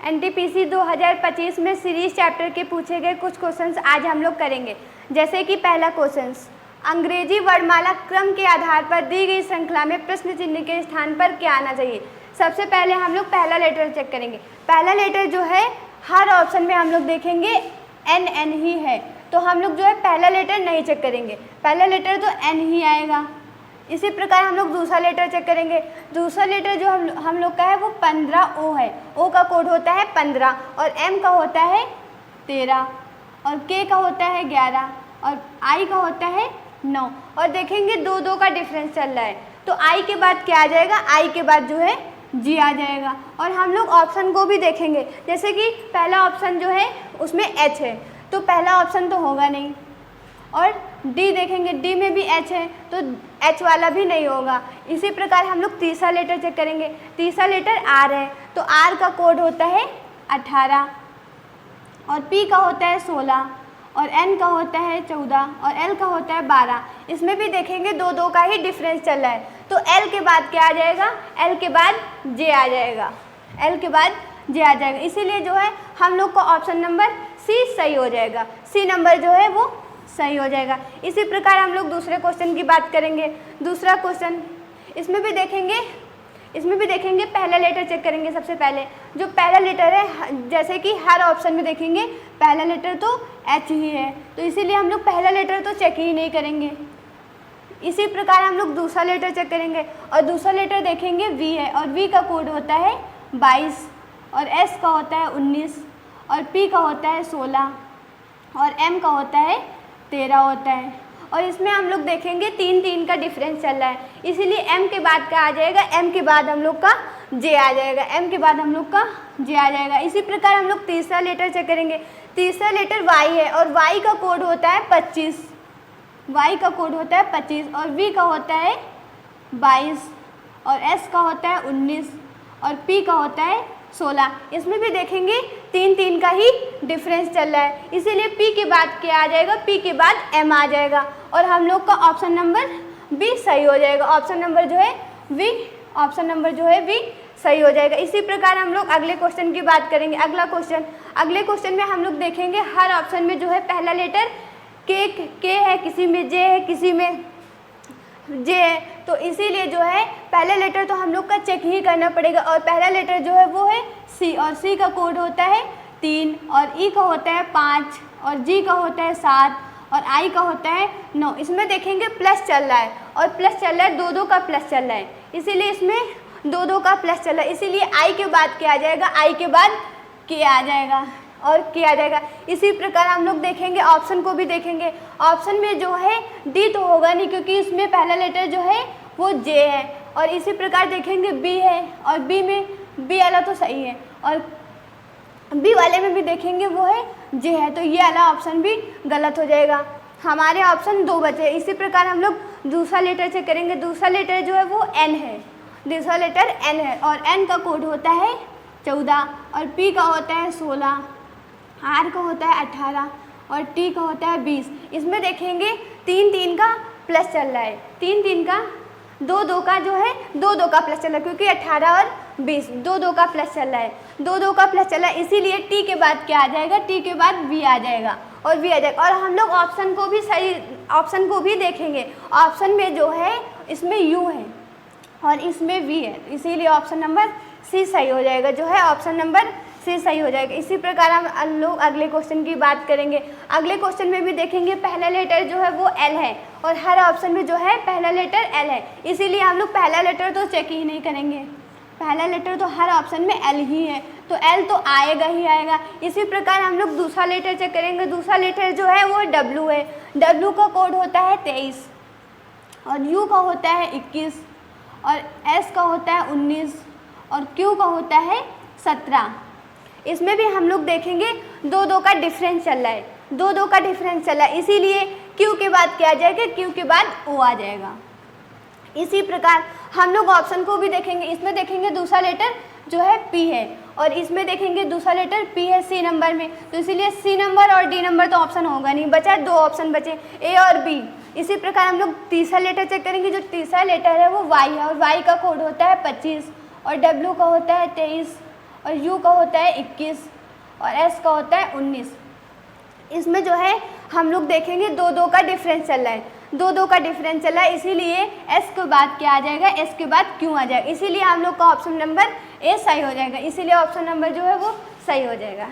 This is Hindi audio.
एनटीपीसी 2025 में सीरीज चैप्टर के पूछे गए कुछ क्वेश्चंस आज हम लोग करेंगे। जैसे कि पहला क्वेश्चंस, अंग्रेजी वर्णमाला क्रम के आधार पर दी गई श्रृंखला में प्रश्न चिन्ह के स्थान पर क्या आना चाहिए। सबसे पहले हम लोग पहला लेटर चेक करेंगे। पहला लेटर जो है हर ऑप्शन में हम लोग देखेंगे एन ही है, तो हम लोग जो है पहला लेटर नहीं चेक करेंगे, पहला लेटर तो एन ही आएगा। इसी प्रकार हम लोग दूसरा लेटर चेक करेंगे। दूसरा लेटर जो हम लोग का है वो 15 ओ है, ओ का कोड होता है 15 और एम का होता है 13 और के का होता है 11 और आई का होता है 9। और देखेंगे 2 का डिफरेंस चल रहा है, तो आई के बाद क्या आ जाएगा, आई के बाद जो है जी आ जाएगा। और हम लोग ऑप्शन को भी देखेंगे, जैसे कि पहला ऑप्शन जो है उसमें एच है, तो पहला ऑप्शन तो होगा नहीं। और डी देखेंगे, डी में भी एच है, तो एच वाला भी नहीं होगा। इसी प्रकार हम लोग तीसरा लेटर चेक करेंगे। तीसरा लेटर आर है, तो आर का कोड होता है 18 और पी का होता है 16 और एन का होता है 14 और एल का होता है 12। इसमें भी देखेंगे 2 का ही डिफरेंस चल रहा है, तो एल के बाद क्या आ जाएगा, एल के बाद जे आ जाएगा, एल के बाद जे आ जाएगा। इसीलिए जो है हम लोग का ऑप्शन नंबर सी सही हो जाएगा, सी नंबर जो है वो सही हो जाएगा। इसी प्रकार हम लोग दूसरे क्वेश्चन की बात करेंगे। दूसरा क्वेश्चन, इसमें भी देखेंगे पहला लेटर चेक करेंगे। सबसे पहले जो पहला लेटर है, जैसे कि हर ऑप्शन में देखेंगे पहला लेटर तो एच ही है, तो इसीलिए हम लोग पहला लेटर तो चेक ही नहीं करेंगे। इसी प्रकार हम लोग दूसरा लेटर चेक करेंगे और दूसरा लेटर देखेंगे वी है और वी का कोड होता है 22 और एस का होता है 19 और पी का होता है 16 और एम का होता है 13 होता है। और इसमें हम लोग देखेंगे 3 का डिफरेंस चल रहा है, इसीलिए एम के बाद क्या आ जाएगा, एम के बाद हम लोग का जे आ जाएगा, एम के बाद हम लोग का जे आ जाएगा। इसी प्रकार हम लोग तीसरा लेटर चेक करेंगे। तीसरा लेटर वाई है और वाई का कोड होता है 25, वाई का कोड होता है 25 और वी का होता है 22 और एस का होता है 19 और पी का होता है 16। इसमें भी देखेंगे 3 का ही डिफरेंस चल रहा है, इसीलिए पी के बाद क्या आ जाएगा, पी के बाद एम आ जाएगा और हम लोग का ऑप्शन नंबर बी सही हो जाएगा। ऑप्शन नंबर जो है वी, ऑप्शन नंबर जो है वी सही हो जाएगा। इसी प्रकार हम लोग अगले क्वेश्चन की बात करेंगे। अगले क्वेश्चन में हम लोग देखेंगे हर ऑप्शन में जो है पहला लेटर के है, किसी में जे है, किसी में जे है, तो इसीलिए जो है पहला लेटर तो हम लोग का चेक ही करना पड़ेगा और पहला लेटर जो है वो है सी और सी का कोड होता है 3 और ई का होता है 5 और जी का होता है 7 और आई का होता है 9। इसमें देखेंगे प्लस चल रहा है और प्लस चल रहा है, 2 का प्लस चल रहा है, इसीलिए इसमें 2 का प्लस चल रहा है, इसीलिए आई के बाद क्या आ जाएगा, आई के बाद के आ जाएगा और किया जाएगा। इसी प्रकार हम लोग देखेंगे ऑप्शन को भी देखेंगे। ऑप्शन में जो है डी तो होगा नहीं क्योंकि इसमें पहला लेटर जो है वो जे है और इसी प्रकार देखेंगे बी है और बी में बी वाला तो सही है और बी वाले में भी देखेंगे वो है जे है, तो ये वाला ऑप्शन भी गलत हो जाएगा। हमारे ऑप्शन 2 बचे। इसी प्रकार हम लोग दूसरा लेटर चेक करेंगे। दूसरा लेटर जो है वो एन है, दूसरा लेटर एन है और एन का कोड होता है 14 और पी का होता है 16, आर का होता है 18 और टी का होता है 20। इसमें देखेंगे 3 का प्लस चल रहा है, 3 का 2 का जो है 2 का प्लस चल रहा है क्योंकि 18 और 20 2 का प्लस चल रहा है, 2 का प्लस चल रहा है, इसीलिए टी के बाद क्या आ जाएगा, टी के बाद वी आ जाएगा और वी आ जाएगा। और हम लोग ऑप्शन को भी देखेंगे। ऑप्शन में जो है इसमें यू है और इसमें वी है, इसीलिए ऑप्शन नंबर सी सही हो जाएगा, जो है ऑप्शन नंबर सी सही हो जाएगा। इसी प्रकार हम लोग अगले क्वेश्चन की बात करेंगे। अगले क्वेश्चन में भी देखेंगे पहला लेटर जो है वो एल है और हर ऑप्शन में जो है पहला लेटर एल है, इसीलिए हम लोग पहला लेटर तो चेक ही नहीं करेंगे, पहला लेटर तो हर ऑप्शन में एल ही है, तो एल तो आएगा ही आएगा। इसी प्रकार हम लोग दूसरा लेटर चेक करेंगे। दूसरा लेटर जो है वो डब्लू है, डब्लू का कोड होता है 23 और यू का होता है 21 और एस का होता है 19 और क्यू का होता है 17। इसमें भी हम लोग देखेंगे 2 का डिफरेंस चल रहा है, 2 का डिफरेंस चल रहा है, इसीलिए क्यू के बाद क्या आ जाएगा, क्यू के बाद ओ आ जाएगा। इसी प्रकार हम लोग ऑप्शन को भी देखेंगे। इसमें देखेंगे दूसरा लेटर जो है पी है और इसमें देखेंगे दूसरा लेटर पी है सी नंबर में, तो इसीलिए सी नंबर और डी नंबर तो ऑप्शन होगा नहीं, बचा 2 ऑप्शन बचे ए और बी। इसी प्रकार हम लोग तीसरा लेटर चेक करेंगे। जो तीसरा लेटर है वो वाई है और वाई का कोड होता है 25 और डब्ल्यू का होता है 23 और U का होता है 21 और S का होता है 19। इसमें जो है हम लोग देखेंगे 2-2 का डिफरेंस चल रहा है, 2-2 का डिफरेंस चला है, इसीलिए S के बाद क्या आ जाएगा, S के बाद Q आ जाएगा, इसीलिए हम लोग का ऑप्शन नंबर A सही हो जाएगा, इसीलिए ऑप्शन नंबर जो है वो सही हो जाएगा।